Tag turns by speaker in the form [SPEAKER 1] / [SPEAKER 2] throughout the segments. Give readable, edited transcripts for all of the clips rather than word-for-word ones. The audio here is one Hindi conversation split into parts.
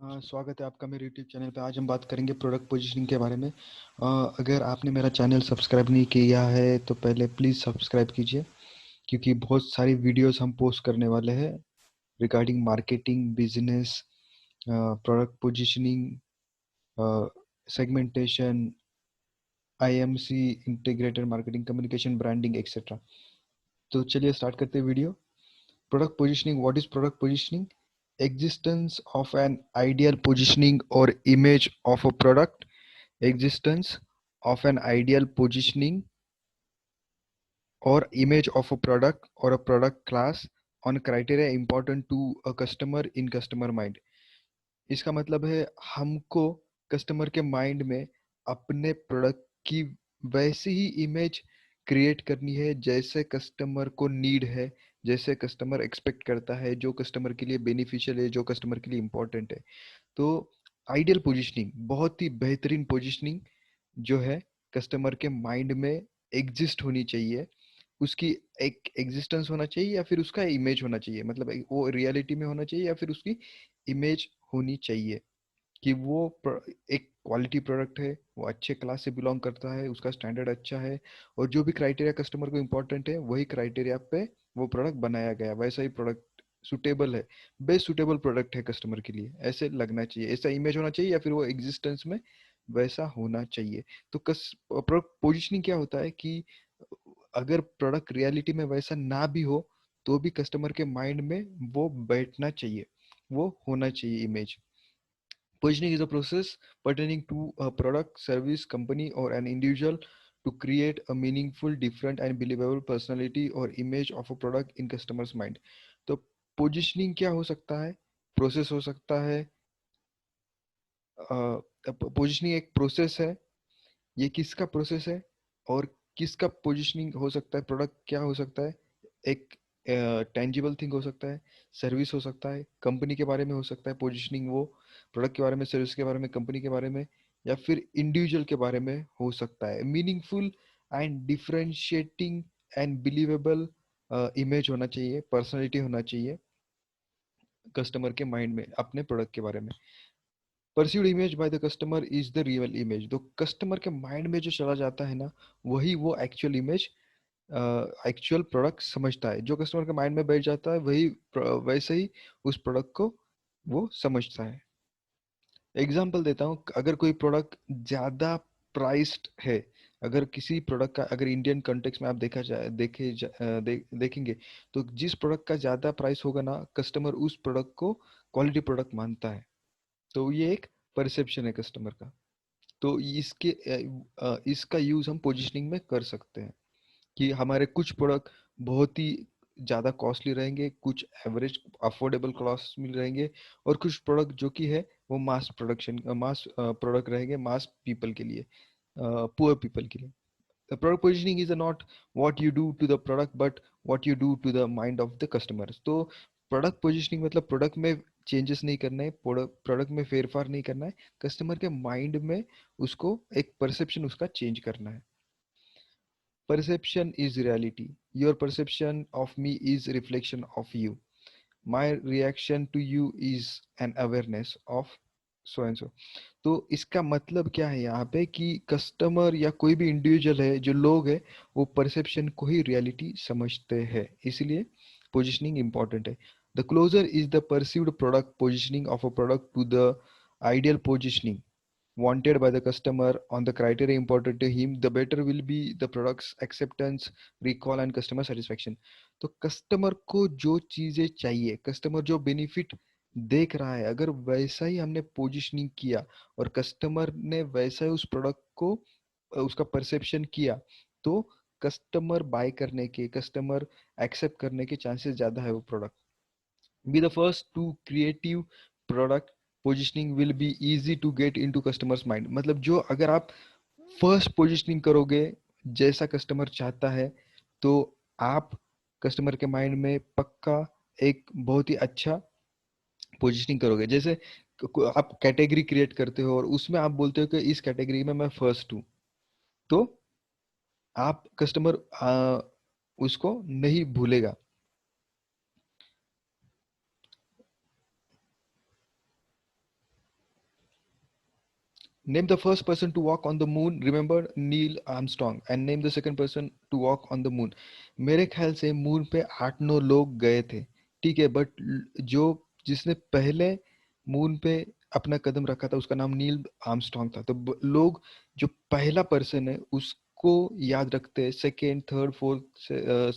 [SPEAKER 1] स्वागत है आपका मेरे यूट्यूब चैनल पे। आज हम बात करेंगे प्रोडक्ट पोजीशनिंग के बारे में। अगर आपने मेरा चैनल सब्सक्राइब नहीं किया है तो पहले प्लीज़ सब्सक्राइब कीजिए, क्योंकि बहुत सारी वीडियोस हम पोस्ट करने वाले हैं regarding marketing, business, product positioning, segmentation, IMC, integrated marketing, communication, branding etcetera. तो चलिए स्टार्ट करते हैं video. Product positioning. What is product positioning? Existence of an ideal positioning or image of a product. Existence of an ideal positioning or image of a product or a product class on criteria important to a customer in customer mind. इसका मतलब है हमको कस्टमर के माइंड में अपने प्रोडक्ट की वैसी ही इमेज क्रिएट करनी है जैसे कस्टमर को नीड है, जैसे कस्टमर एक्सपेक्ट करता है, जो कस्टमर के लिए बेनिफिशियल है, जो कस्टमर के लिए इम्पोर्टेंट है। तो आइडियल पोजीशनिंग, बहुत ही बेहतरीन पोजीशनिंग जो है कस्टमर के माइंड में एग्जिस्ट होनी चाहिए। उसकी एक एग्जिस्टेंस होना चाहिए या फिर उसका इमेज होना चाहिए, मतलब वो रियलिटी में होना चाहिए या फिर उसकी इमेज होनी चाहिए कि वो एक क्वालिटी प्रोडक्ट है, वो अच्छे क्लास से बिलोंग करता है, उसका स्टैंडर्ड अच्छा है, और जो भी क्राइटेरिया कस्टमर को इम्पोर्टेंट है वही क्राइटेरिया पे वो प्रोडक्ट बनाया गया, वैसा ही प्रोडक्ट सुटेबल है, बेस्ट सुटेबल प्रोडक्ट है कस्टमर के लिए, ऐसे लगना चाहिए, ऐसा इमेज होना चाहिए या फिर वो एग्जिस्टेंस में वैसा होना चाहिए। तो प्रोडक्ट पोजिशनिंग क्या होता है कि अगर प्रोडक्ट रियलिटी में वैसा ना भी हो तो भी कस्टमर के माइंड में वो बैठना चाहिए, वो होना चाहिए image. Positioning is a process pertaining to a product, service, company, or an individual to create a meaningful, different, and believable personality or image of a product in customer's mind. तो पोजिशनिंग क्या हो सकता है? प्रोसेस हो सकता है। पोजिशनिंग एक प्रोसेस है। ये किसका प्रोसेस है और किसका पोजीशनिंग हो सकता है? प्रोडक्ट क्या हो सकता है? एक टेंजिबल थिंग हो सकता है, सर्विस हो सकता है, कंपनी के बारे में हो सकता है पोजीशनिंग, वो प्रोडक्ट के बारे में, सर्विस के बारे में, कंपनी के बारे में, या फिर इंडिविजुअल के बारे में हो सकता है। Meaningful and differentiating and believable image होना चाहिए, पर्सनैलिटी होना चाहिए कस्टमर के माइंड में अपने प्रोडक्ट के बारे में। Perceived image by the customer is the real image. तो कस्टमर के माइंड में जो चला जाता है ना, वही वो एक्चुअल इमेज, एक्चुअल प्रोडक्ट समझता है। जो कस्टमर के माइंड में बैठ जाता है वही वैसे ही उस प्रोडक्ट को वो समझता है। एग्जाम्पल देता हूँ, अगर कोई प्रोडक्ट ज़्यादा प्राइस्ड है, अगर किसी प्रोडक्ट का, अगर इंडियन कॉन्टेक्स्ट में आप देखेंगे तो जिस प्रोडक्ट का ज़्यादा प्राइस होगा ना, कस्टमर उस प्रोडक्ट को क्वालिटी प्रोडक्ट मानता है। तो ये एक परसेप्शन है कस्टमर का। तो इसका यूज हम पोजीशनिंग में कर सकते हैं कि हमारे कुछ प्रोडक्ट बहुत ही ज़्यादा कॉस्टली रहेंगे, कुछ एवरेज अफोर्डेबल कॉस्ट में रहेंगे, और कुछ प्रोडक्ट जो कि है वो मास प्रोडक्ट रहेंगे, मास पीपल के लिए, पुअर पीपल के लिए। The product positioning is not what you do to the product but what you do to the mind of the customers. तो प्रोडक्ट पोजिशनिंग मतलब प्रोडक्ट में चेंजेस नहीं करना है, प्रोडक्ट में फेरफार नहीं करना है, कस्टमर के माइंड में उसको एक परसेप्शन उसका चेंज करना है। Perception is reality. Your perception of me is reflection of you. My reaction to you is an awareness of so and so. तो इसका मतलब क्या है यहाँ पे कि कस्टमर या कोई भी इंडिविजुअल है, जो लोग है, वो परसेप्शन को ही रियलिटी समझते हैं, इसलिए पोजिशनिंग इंपॉर्टेंट है। The closer is the perceived product positioning of a product to the ideal positioning wanted by the customer on the criteria important to him, the better will be the product's acceptance, recall and customer satisfaction. तो कस्टमर को जो चीज़ें चाहिए, कस्टमर जो बेनिफिट देख रहा है, अगर वैसा ही हमने पोजिशनिंग किया और कस्टमर ने वैसा ही उस प्रोडक्ट को उसका परसेप्शन किया, तो कस्टमर बाय करने के, कस्टमर एक्सेप्ट करने के चांसेस ज़्यादा है वो product. Be the first to creative product positioning will be easy to get into customers mind। मतलब जो अगर आप फर्स्ट पोजिशनिंग करोगे जैसा कस्टमर चाहता है, तो आप कस्टमर के माइंड में पक्का एक बहुत ही अच्छा पोजिशनिंग करोगे। जैसे आप कैटेगरी क्रिएट करते हो और उसमें आप बोलते हो कि इस कैटेगरी में मैं फर्स्ट हूँ, तो आप कस्टमर उसको नहीं भूलेगा। Name the first person to walk on the moon. Remember Neil Armstrong. And name the second person to walk on the moon. मेरे ख्याल से मून पे 8-9 लोग गए थे, ठीक है, बट जो जिसने पहले मून पे अपना कदम रखा था उसका नाम नील आर्मस्ट्रॉन्ग था। तो लोग जो पहला पर्सन है उसको याद रखते हैं, second, third, fourth,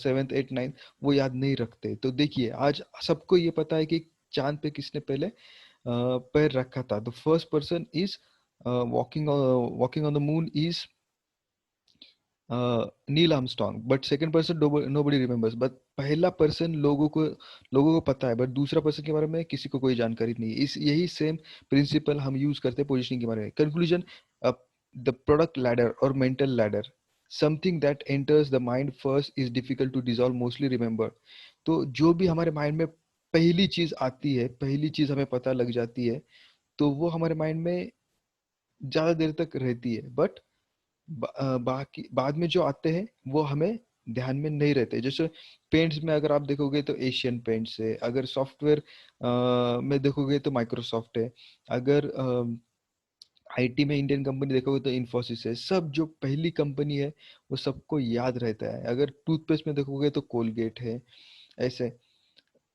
[SPEAKER 1] seventh, eight, ninth वो याद नहीं रखते। तो देखिए आज सबको ये पता है कि चांद पे किसने पहले पैर रखा था। The first person is walking on the moon is Neil Armstrong, but second person nobody remembers. But पहला पर्सन लोगों को पता है, बट दूसरा पर्सन के बारे में किसी को कोई जानकारी नहीं है। इस यही सेम प्रिंसिपल हम यूज करते हैं पोजीशनिंग के बारे में। कंक्लूजन, द प्रोडक्ट लैडर और mental ladder, something that enters the mind first is difficult to dissolve, mostly remember. तो जो भी हमारे माइंड में पहली चीज आती है, पहली चीज हमें पता लग जाती है, तो वो हमारे माइंड में ज्यादा देर तक रहती है, बट बाकी बाद में जो आते हैं वो हमें ध्यान में नहीं रहते। जैसे पेंट्स में अगर आप देखोगे तो एशियन पेंट्स है, अगर सॉफ्टवेयर में देखोगे तो माइक्रोसॉफ्ट है, अगर आईटी में इंडियन कंपनी देखोगे तो इन्फोसिस है। सब जो पहली कंपनी है वो सबको याद रहता है। अगर टूथपेस्ट में देखोगे तो कोलगेट है, ऐसे।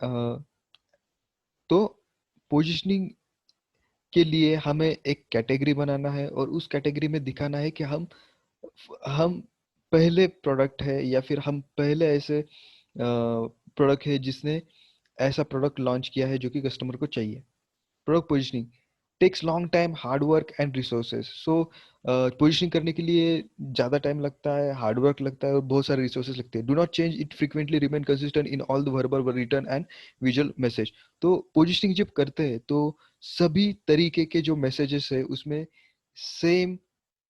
[SPEAKER 1] अ, तो पोजिशनिंग के लिए हमें एक कैटेगरी बनाना है और उस कैटेगरी में दिखाना है कि हम पहले प्रोडक्ट है या फिर हम पहले ऐसे प्रोडक्ट है जिसने ऐसा प्रोडक्ट लॉन्च किया है जो कि कस्टमर को चाहिए। Product positioning takes long time, hard work and resources. So positioning करने के लिए ज़्यादा टाइम लगता है, हार्ड वर्क लगता है और बहुत सारे रिसोर्सेज लगते हैं। Do not change it frequently, remain consistent in all the verbal, return and visual message. तो पोजीशनिंग जब करते हैं तो सभी तरीके के जो मैसेजेस है उसमें same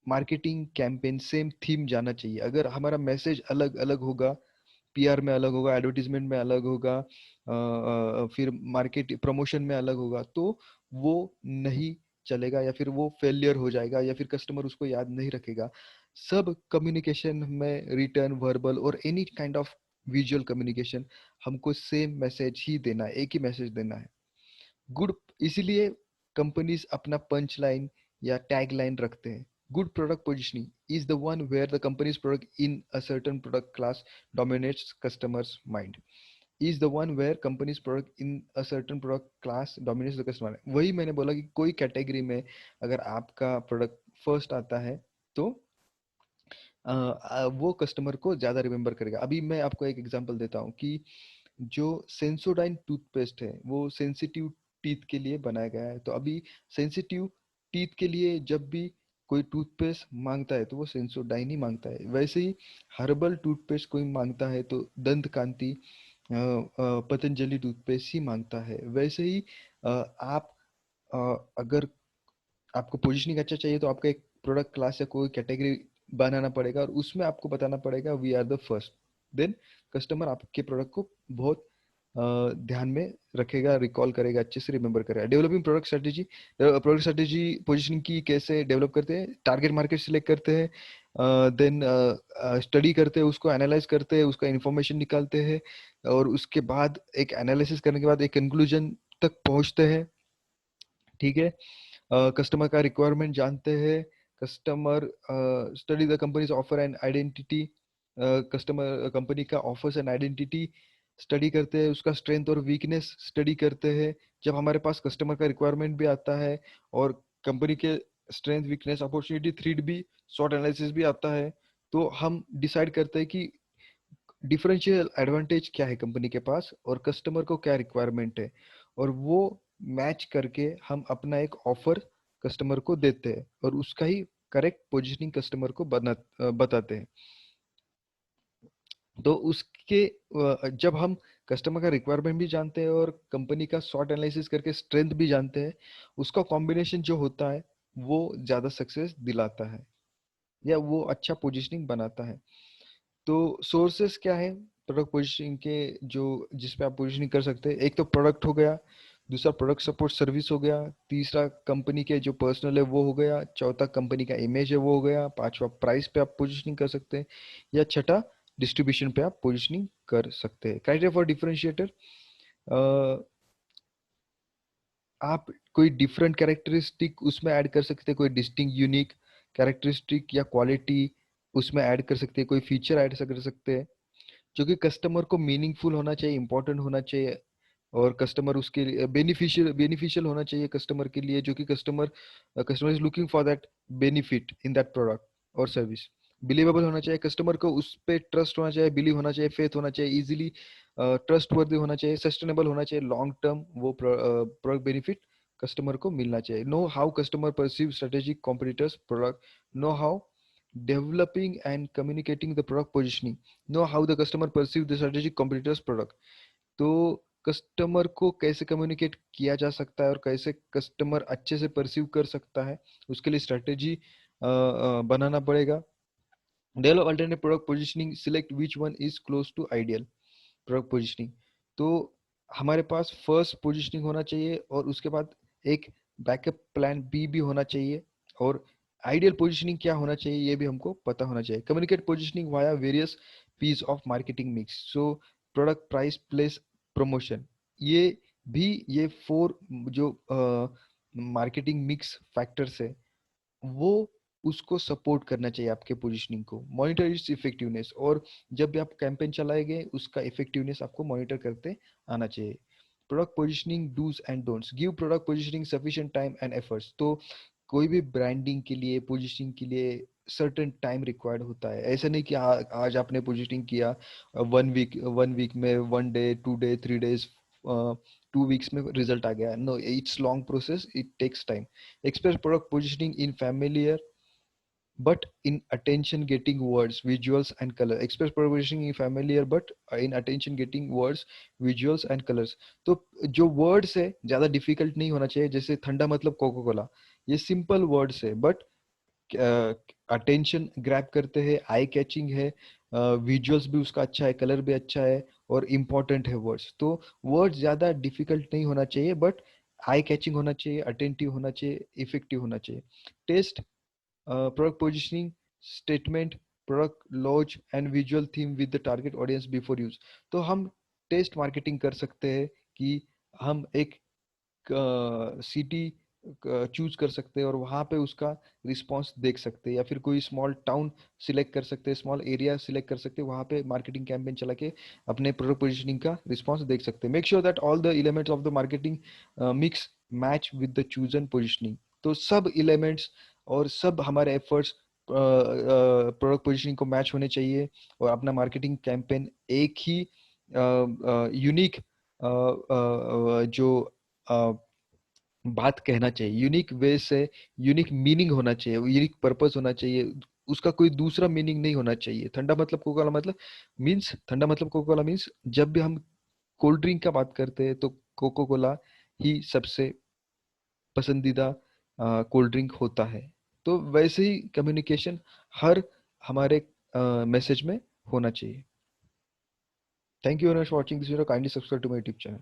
[SPEAKER 1] marketing campaign, same theme जाना चाहिए। अगर हमारा मैसेज अलग अलग होगा, पीआर में अलग होगा, एडवर्टीजमेंट में अलग होगा, फिर मार्केट प्रमोशन में अलग होगा, तो वो नहीं चलेगा या फिर वो फेलियर हो जाएगा या फिर कस्टमर उसको याद नहीं रखेगा। सब कम्युनिकेशन में रिटर्न, वर्बल और any kind of visual communication हमको सेम मैसेज ही देना है, एक ही मैसेज देना है। गुड, इसीलिए कंपनीज अपना पंच लाइन या टैग लाइन रखते हैं। Good product positioning is the one where the companies product in a certain product class dominates customers mind, is the one where company's product in a certain product class dominates the customer। वही मैंने बोला कि कोई कैटेगरी में अगर आपका प्रोडक्ट फर्स्ट आता है तो वो कस्टमर को ज्यादा रिमेम्बर करेगा। अभी मैं आपको एक एग्जांपल देता हूँ कि जो सेंसोडाइन टूथपेस्ट है वो सेंसिटिव टीथ के लिए बनाया गया है। तो अभी सेंसिटिव टीथ के लिए जब भी कोई टूथपेस्ट मांगता है तो वो सेंसोडाइन ही मांगता है। वैसे ही हर्बल टूथपेस्ट कोई मांगता है तो दंत कांति पतंजलि टूथपेस्ट ही मांगता है। वैसे ही आप अगर आपको पोजीशनिंग अच्छा चाहिए तो आपका एक प्रोडक्ट क्लास या कोई कैटेगरी बनाना पड़ेगा और उसमें आपको बताना पड़ेगा we are the first. Then customer आपके प्रोडक्ट को बहुत ध्यान में रखेगा, रिकॉल करेगा, अच्छे से रिमेम्बर करेगा। Developing product strategy, product strategy positioning की कैसे डेवलप करते हैं? टारगेट मार्केट सिलेक्ट करते हैं, देन स्टडी करते हैं, उसको एनालाइज करते हैं, उसका इंफॉर्मेशन निकालते हैं और उसके बाद एक एनालिसिस करने के बाद एक कंक्लूजन तक पहुंचते हैं, ठीक है। कस्टमर का रिक्वायरमेंट जानते हैं, customer study the companies offer and identity, customer company का ऑफर्स एंड आइडेंटिटी स्टडी करते हैं, उसका स्ट्रेंथ और वीकनेस स्टडी करते हैं। जब हमारे पास कस्टमर का रिक्वायरमेंट भी आता है और कंपनी के स्ट्रेंथ, वीकनेस, अपॉर्चुनिटी, थ्रेट भी, शॉर्ट एनालिसिस भी आता है, तो हम डिसाइड करते हैं कि डिफरेंशियल एडवांटेज क्या है कंपनी के पास और कस्टमर को क्या रिक्वायरमेंट है, और वो मैच करके हम अपना एक ऑफर कस्टमर को देते हैं और उसका ही करेक्ट पोजीशनिंग कस्टमर को बताते हैं। तो उसके जब हम कस्टमर का रिक्वायरमेंट भी जानते हैं और कंपनी का शॉर्ट एनालिसिस करके स्ट्रेंथ भी जानते हैं, उसका कॉम्बिनेशन जो होता है वो ज़्यादा सक्सेस दिलाता है या वो अच्छा पोजीशनिंग बनाता है। तो सोर्सेस क्या है प्रोडक्ट पोजीशनिंग के, जो जिस पे आप पोजीशनिंग कर सकते हैं? एक तो प्रोडक्ट हो गया, दूसरा प्रोडक्ट सपोर्ट सर्विस हो गया, तीसरा कंपनी के जो पर्सनल है वो हो गया, चौथा कंपनी का इमेज है वो हो गया, पांचवा प्राइस पे आप पोजीशनिंग कर सकते हैं, या छठा डिस्ट्रीब्यूशन पे आप पोजीशनिंग कर सकते हैं। क्राइटेरिया फॉर डिफरेंशिएटर, आप कोई डिफरेंट कैरेक्टरिस्टिक उसमें ऐड कर सकते हैं, कोई डिस्टिंक्ट यूनिक कैरेक्टरिस्टिक या क्वालिटी उसमें ऐड कर सकते हैं, कोई फीचर ऐड कर सकते हैं जो कि कस्टमर को मीनिंगफुल होना चाहिए, इंपॉर्टेंट होना चाहिए, और कस्टमर उसके लिए बेनिफिशियल बेनिफिशियल होना चाहिए कस्टमर के लिए, जो कि customer customer is looking for that benefit in that product और सर्विस। बिलीवेबल होना चाहिए, कस्टमर को उस पे ट्रस्ट होना चाहिए, बिलीव होना चाहिए, फेथ होना चाहिए, इजीली ट्रस्ट वर्दी होना चाहिए, सस्टेनेबल होना चाहिए, लॉन्ग टर्म वो प्रोडक्ट बेनिफिट कस्टमर को मिलना चाहिए। Know how customer perceive strategic competitors product, know how developing and communicating the product positioning, know how the customer perceive the strategic competitors product। तो कस्टमर को कैसे कम्युनिकेट किया जा सकता है और कैसे कस्टमर अच्छे से परसीव कर सकता है, उसके लिए स्ट्रेटेजी बनाना पड़ेगा। Develop alternate product positioning, select which one is close to ideal product positioning. तो हमारे पास फर्स्ट पोजिशनिंग होना चाहिए और उसके बाद एक बैकअप प्लान बी भी होना चाहिए, और आइडियल पोजिशनिंग क्या होना चाहिए ये भी हमको पता होना चाहिए। Communicate positioning via various piece of marketing mix, so product, price, place, promotion, ये भी ये 4 जो मार्केटिंग मिक्स फैक्टर्स है वो उसको सपोर्ट करना चाहिए आपके पोजीशनिंग को। मॉनिटर इट्स इफेक्टिवनेस, और जब भी आप कैंपेन चलाएंगे उसका इफेक्टिवनेस आपको मॉनिटर करते आना चाहिए। Product positioning dos and don'ts, give product positioning sufficient time and efforts. तो कोई भी ब्रांडिंग के लिए, पोजीशनिंग के लिए सर्टेन टाइम रिक्वायर्ड होता है। ऐसा नहीं कि आज आपने पोजीशनिंग किया 1 वीक में, 1 डे, 2 डे, 3 डेज, 2 वीक्स में रिजल्ट आ गया। No, it's long process, it takes time. Express product positioning in familiar but in attention getting words, visuals and color। Express product positioning in familiar but in attention getting words, visuals and colors। तो जो वर्ड्स है ज्यादा डिफिकल्ट नहीं होना चाहिए, जैसे ठंडा मतलब कोको कोला, ये सिंपल वर्ड्स है बट अटेंशन ग्रैब करते हैं, आई कैचिंग है, विजुअल्स भी उसका अच्छा है, कलर भी अच्छा है, और इम्पोर्टेंट है वर्ड्स। तो वर्ड्स ज़्यादा डिफिकल्ट नहीं होना चाहिए बट आई कैचिंग होना चाहिए, अटेंटिव होना चाहिए, इफेक्टिव होना चाहिए। Test product positioning statement, product launch and visual theme with the target audience before use. तो हम टेस्ट मार्केटिंग कर सकते हैं कि हम एक सिटी चूज कर सकते हैं और वहाँ पे उसका रिस्पांस देख सकते हैं, या फिर कोई स्मॉल टाउन सिलेक्ट कर सकते हैं, स्मॉल एरिया सिलेक्ट कर सकते हैं, वहाँ पे मार्केटिंग कैंपेन चला के अपने प्रोडक्ट पोजीशनिंग का रिस्पांस देख सकते हैं। Make sure that all the elements of the marketing mix match with the chosen positioning. तो सब एलिमेंट्स और सब हमारे एफर्ट्स प्रोडक्ट पोजीशनिंग को मैच होने चाहिए, और अपना मार्केटिंग कैंपेन एक ही यूनिक जो बात कहना चाहिए, यूनिक वे से, यूनिक मीनिंग होना चाहिए, यूनिक पर्पस होना चाहिए, उसका कोई दूसरा मीनिंग नहीं होना चाहिए। ठंडा मतलब कोका कोला मतलब मीन्स, ठंडा मतलब कोका कोला मीन्स, जब भी हम कोल्ड ड्रिंक का बात करते हैं तो कोको कोला ही सबसे पसंदीदा कोल्ड ड्रिंक होता है। तो वैसे ही कम्युनिकेशन हर हमारे मैसेज में होना चाहिए। Thank you very much for watching this video, kindly subscribe to my YouTube channel.